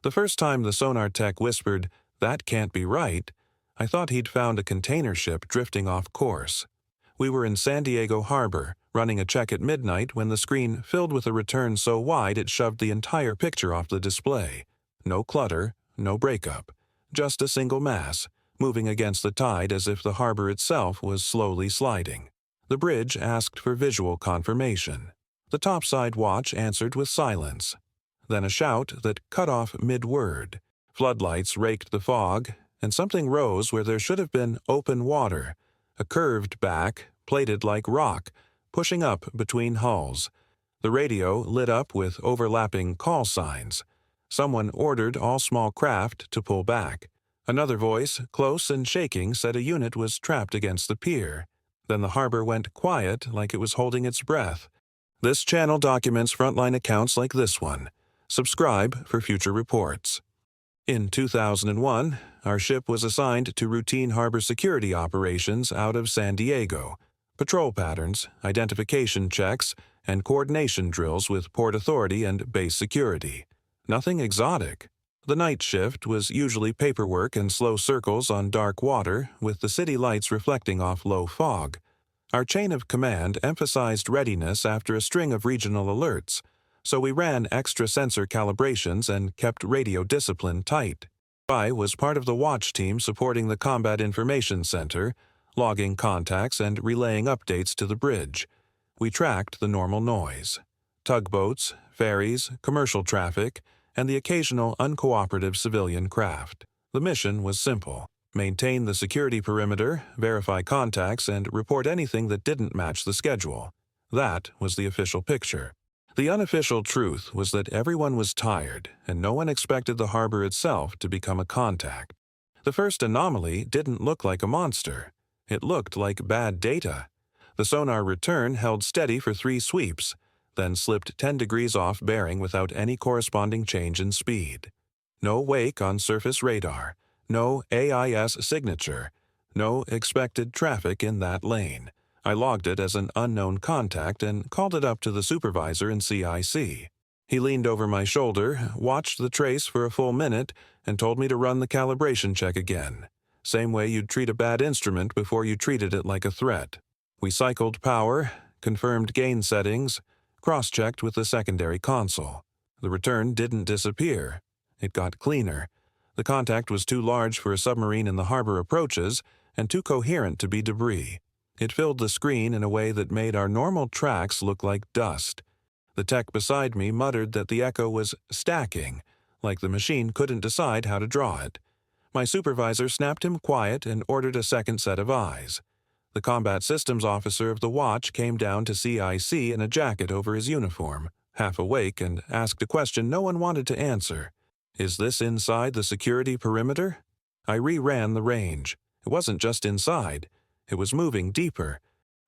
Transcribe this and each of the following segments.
The first time the sonar tech whispered, "That can't be right," I thought he'd found a container ship drifting off course. We were in San Diego Harbor, running a check at midnight when the screen filled with a return so wide it shoved the entire picture off the display. No clutter, no breakup. Just a single mass, moving against the tide as if the harbor itself was slowly sliding. The bridge asked for visual confirmation. The topside watch answered with silence. Then a shout that cut off mid-word. Floodlights raked the fog, and something rose where there should have been open water, a curved back, plated like rock, pushing up between hulls. The radio lit up with overlapping call signs. Someone ordered all small craft to pull back. Another voice, close and shaking, said a unit was trapped against the pier. Then the harbor went quiet like it was holding its breath. This channel documents frontline accounts like this one. Subscribe for future reports. In 2001, our ship was assigned to routine harbor security operations out of San Diego. Patrol patterns, identification checks, and coordination drills with Port Authority and base security. Nothing exotic. The night shift was usually paperwork and slow circles on dark water, with the city lights reflecting off low fog. Our chain of command emphasized readiness after a string of regional alerts, so we ran extra sensor calibrations and kept radio discipline tight. I was part of the watch team supporting the Combat Information Center, logging contacts and relaying updates to the bridge. We tracked the normal noise. Tugboats, ferries, commercial traffic, and the occasional uncooperative civilian craft. The mission was simple. Maintain the security perimeter, verify contacts, and report anything that didn't match the schedule. That was the official picture. The unofficial truth was that everyone was tired, and no one expected the harbor itself to become a contact. The first anomaly didn't look like a monster. It looked like bad data. The sonar return held steady for 3 sweeps, then slipped 10 degrees off bearing without any corresponding change in speed. No wake on surface radar, no AIS signature, no expected traffic in that lane. I logged it as an unknown contact and called it up to the supervisor in CIC. He leaned over my shoulder, watched the trace for a full minute, and told me to run the calibration check again. Same way you'd treat a bad instrument before you treated it like a threat. We cycled power, confirmed gain settings, cross-checked with the secondary console. The return didn't disappear. It got cleaner. The contact was too large for a submarine in the harbor approaches and too coherent to be debris. It filled the screen in a way that made our normal tracks look like dust. The tech beside me muttered that the echo was stacking, like the machine couldn't decide how to draw it. My supervisor snapped him quiet and ordered a second set of eyes. The combat systems officer of the watch came down to CIC in a jacket over his uniform, half awake, and asked a question no one wanted to answer. Is this inside the security perimeter? I re-ran the range. It wasn't just inside. It was moving deeper.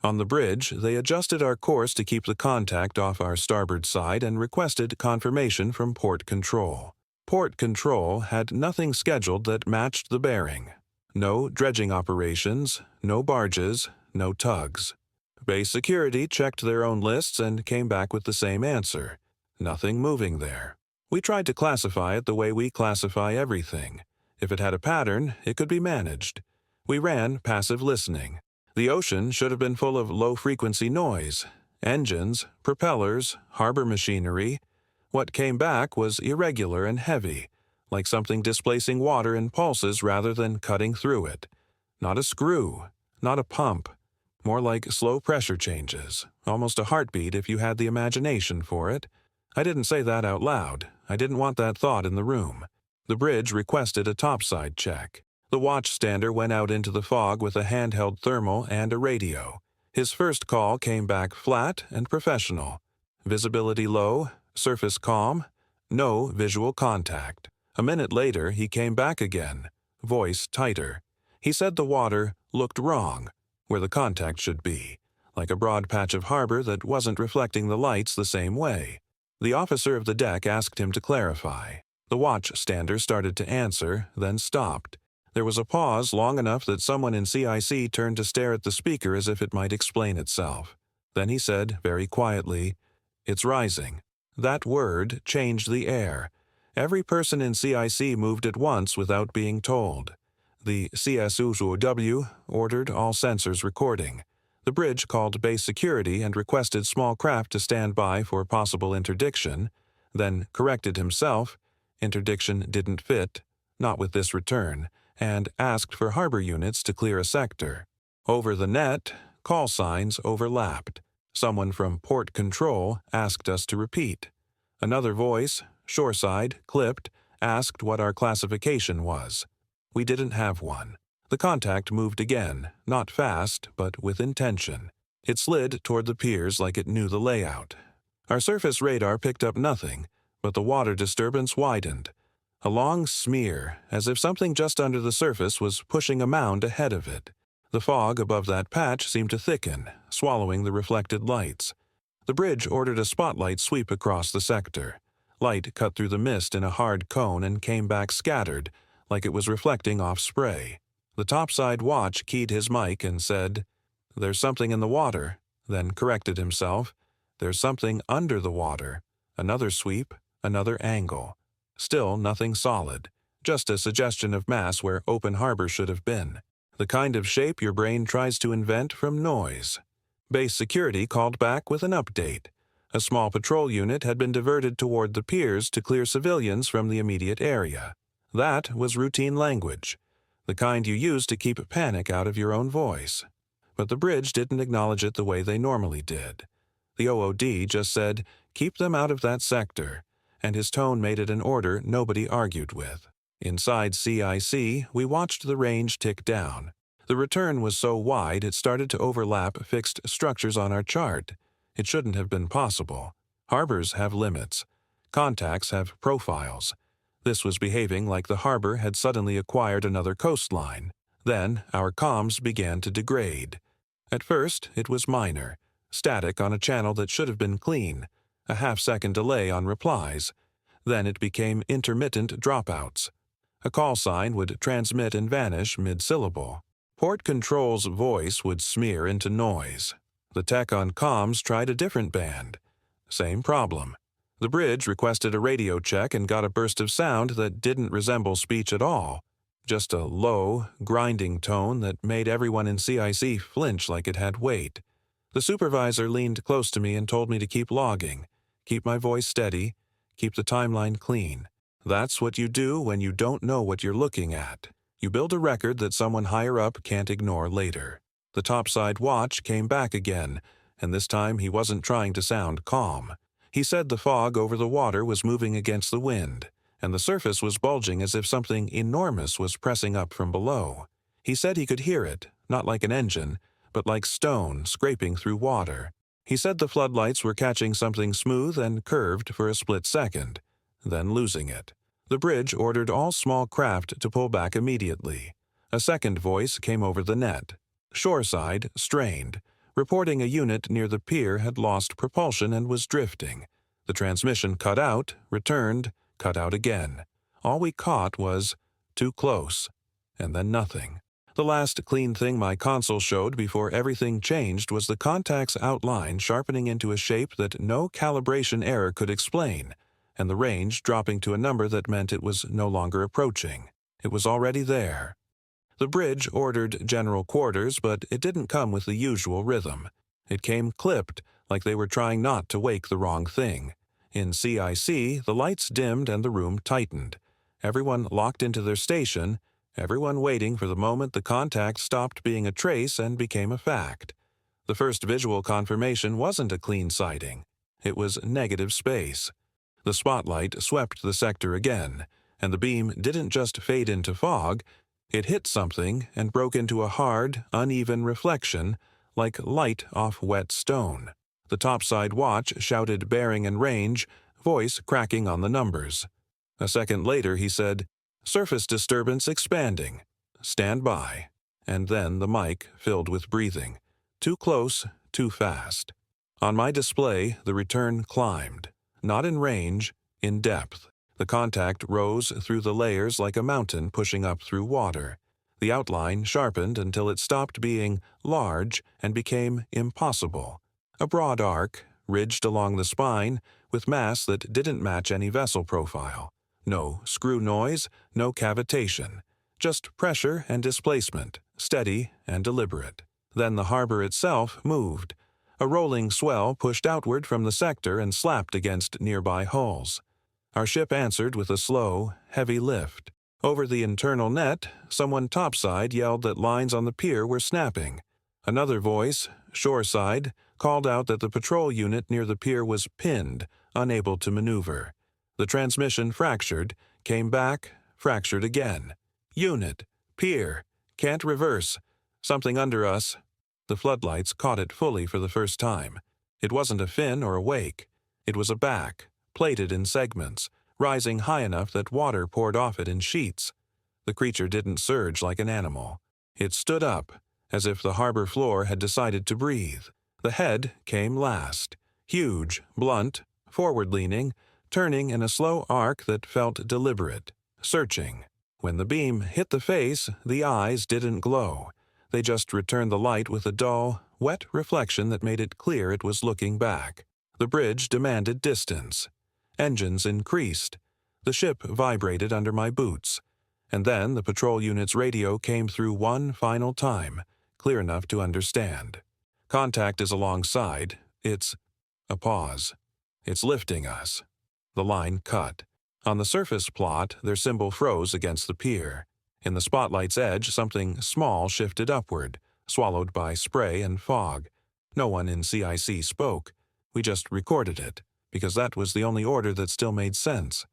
On the bridge, they adjusted our course to keep the contact off our starboard side and requested confirmation from Port Control. Port Control had nothing scheduled that matched the bearing. No dredging operations, no barges, no tugs. Base security checked their own lists and came back with the same answer. Nothing moving there. We tried to classify it the way we classify everything. If it had a pattern, it could be managed. We ran passive listening. The ocean should have been full of low-frequency noise. Engines, propellers, harbor machinery. What came back was irregular and heavy, like something displacing water in pulses rather than cutting through it. Not a screw, not a pump. More like slow pressure changes, almost a heartbeat if you had the imagination for it. I didn't say that out loud. I didn't want that thought in the room. The bridge requested a topside check. The watchstander went out into the fog with a handheld thermal and a radio. His first call came back flat and professional. Visibility low, surface calm, no visual contact. A minute later, he came back again, voice tighter. He said the water looked wrong, where the contact should be, like a broad patch of harbor that wasn't reflecting the lights the same way. The officer of the deck asked him to clarify. The watchstander started to answer, then stopped. There was a pause long enough that someone in CIC turned to stare at the speaker as if it might explain itself. Then he said, very quietly, "It's rising." That word changed the air. Every person in CIC moved at once without being told. The CSUW ordered all sensors recording. The bridge called base security and requested small craft to stand by for possible interdiction, then corrected himself. Interdiction didn't fit, not with this return, and asked for harbor units to clear a sector. Over the net, call signs overlapped. Someone from port control asked us to repeat. Another voice, shoreside, clipped, asked what our classification was. We didn't have one. The contact moved again, not fast, but with intention. It slid toward the piers like it knew the layout. Our surface radar picked up nothing, but the water disturbance widened. A long smear, as if something just under the surface was pushing a mound ahead of it. The fog above that patch seemed to thicken, swallowing the reflected lights. The bridge ordered a spotlight sweep across the sector. Light cut through the mist in a hard cone and came back scattered, like it was reflecting off spray. The topside watch keyed his mic and said, "There's something in the water," then corrected himself. "There's something under the water." Another sweep, another angle. Still nothing solid, just a suggestion of mass where open harbor should have been. The kind of shape your brain tries to invent from noise. Base security called back with an update. A small patrol unit had been diverted toward the piers to clear civilians from the immediate area. That was routine language, the kind you use to keep panic out of your own voice. But the bridge didn't acknowledge it the way they normally did. The OOD just said, "Keep them out of that sector," and his tone made it an order nobody argued with. Inside CIC, we watched the range tick down. The return was so wide it started to overlap fixed structures on our chart. It shouldn't have been possible. Harbors have limits. Contacts have profiles. This was behaving like the harbor had suddenly acquired another coastline. Then our comms began to degrade. At first, it was minor, static on a channel that should have been clean, a half-second delay on replies. Then it became intermittent dropouts. A call sign would transmit and vanish mid-syllable. Port control's voice would smear into noise. The tech on comms tried a different band. Same problem. The bridge requested a radio check and got a burst of sound that didn't resemble speech at all. Just a low, grinding tone that made everyone in CIC flinch like it had weight. The supervisor leaned close to me and told me to keep logging, keep my voice steady, keep the timeline clean. That's what you do when you don't know what you're looking at. You build a record that someone higher up can't ignore later. The topside watch came back again, and this time he wasn't trying to sound calm. He said the fog over the water was moving against the wind, and the surface was bulging as if something enormous was pressing up from below. He said he could hear it, not like an engine, but like stone scraping through water. He said the floodlights were catching something smooth and curved for a split second, then losing it. The bridge ordered all small craft to pull back immediately. A second voice came over the net. Shoreside strained, reporting a unit near the pier had lost propulsion and was drifting. The transmission cut out, returned, cut out again. All we caught was "too close," and then nothing. The last clean thing my console showed before everything changed was the contact's outline sharpening into a shape that no calibration error could explain, and the range dropping to a number that meant it was no longer approaching. It was already there. The bridge ordered general quarters, but it didn't come with the usual rhythm. It came clipped, like they were trying not to wake the wrong thing. In CIC, the lights dimmed and the room tightened. Everyone locked into their station, everyone waiting for the moment the contact stopped being a trace and became a fact. The first visual confirmation wasn't a clean sighting. It was negative space. The spotlight swept the sector again, and the beam didn't just fade into fog. It hit something and broke into a hard, uneven reflection, like light off wet stone. The topside watch shouted bearing and range, voice cracking on the numbers. A second later he said, "Surface disturbance expanding. Stand by." And then the mic filled with breathing. Too close, too fast. On my display, the return climbed. Not in range, in depth. The contact rose through the layers like a mountain pushing up through water. The outline sharpened until it stopped being large and became impossible. A broad arc, ridged along the spine, with mass that didn't match any vessel profile. No screw noise, no cavitation. Just pressure and displacement, steady and deliberate. Then the harbor itself moved. A rolling swell pushed outward from the sector and slapped against nearby hulls. Our ship answered with a slow, heavy lift. Over the internal net, someone topside yelled that lines on the pier were snapping. Another voice, shoreside, called out that the patrol unit near the pier was pinned, unable to maneuver. The transmission fractured, came back, fractured again. Unit, pier, can't reverse. Something under us. The floodlights caught it fully for the first time. It wasn't a fin or a wake. It was a back, plated in segments, rising high enough that water poured off it in sheets. The creature didn't surge like an animal. It stood up, as if the harbor floor had decided to breathe. The head came last, huge, blunt, forward-leaning, turning in a slow arc that felt deliberate, searching. When the beam hit the face, the eyes didn't glow. They just returned the light with a dull, wet reflection that made it clear it was looking back. The bridge demanded distance. Engines increased. The ship vibrated under my boots. And then the patrol unit's radio came through one final time, clear enough to understand. Contact is alongside. It's a pause. It's lifting us. The line cut. On the surface plot, their symbol froze against the pier. In the spotlight's edge, something small shifted upward, swallowed by spray and fog. No one in CIC spoke. We just recorded it, because that was the only order that still made sense.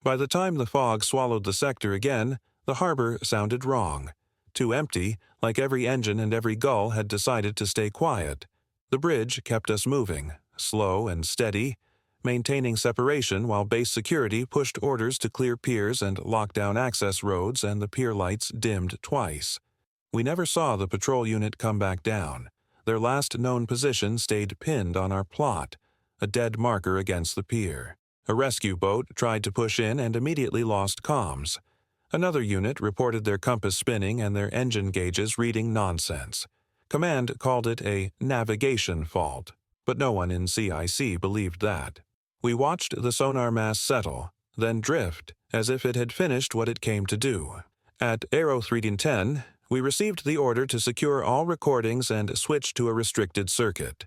By the time the fog swallowed the sector again, the harbor sounded wrong. Too empty, like every engine and every gull had decided to stay quiet. The bridge kept us moving, slow and steady, maintaining separation while base security pushed orders to clear piers and lock down access roads, and the pier lights dimmed twice. We never saw the patrol unit come back down. Their last known position stayed pinned on our plot, a dead marker against the pier. A rescue boat tried to push in and immediately lost comms. Another unit reported their compass spinning and their engine gauges reading nonsense. Command called it a navigation fault, but no one in CIC believed that. We watched the sonar mass settle, then drift, as if it had finished what it came to do. At Aero 310, we received the order to secure all recordings and switch to a restricted circuit.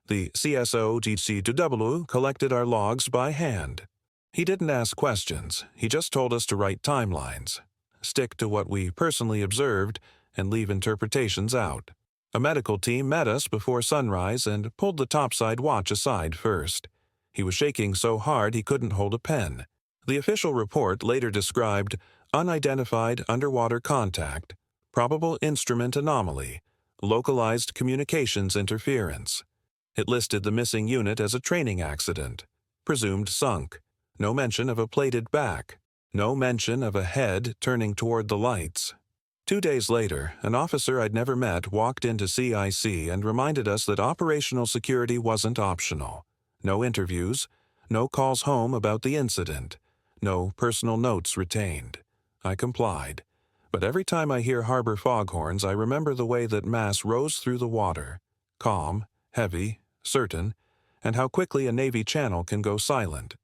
The CSO GCW collected our logs by hand. He didn't ask questions, he just told us to write timelines, stick to what we personally observed, and leave interpretations out. A medical team met us before sunrise and pulled the topside watch aside first. He was shaking so hard he couldn't hold a pen. The official report later described unidentified underwater contact, probable instrument anomaly, localized communications interference. It listed the missing unit as a training accident, presumed sunk. No mention of a plated back. No mention of a head turning toward the lights. 2 days later, an officer I'd never met walked into CIC and reminded us that operational security wasn't optional. No interviews, no calls home about the incident, no personal notes retained. I complied. But every time I hear harbor foghorns, I remember the way that mass rose through the water. Calm, heavy, certain, and how quickly a Navy channel can go silent.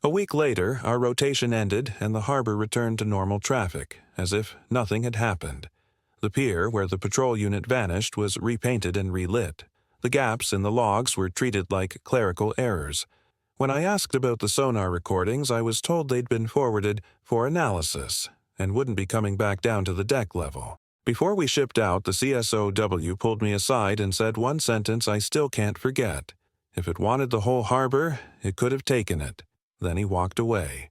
A week later, our rotation ended and the harbor returned to normal traffic, as if nothing had happened. The pier, where the patrol unit vanished, was repainted and relit. The gaps in the logs were treated like clerical errors. When I asked about the sonar recordings, I was told they'd been forwarded for analysis and wouldn't be coming back down to the deck level. Before we shipped out, the CSOW pulled me aside and said one sentence I still can't forget. If it wanted the whole harbor, it could have taken it. Then he walked away.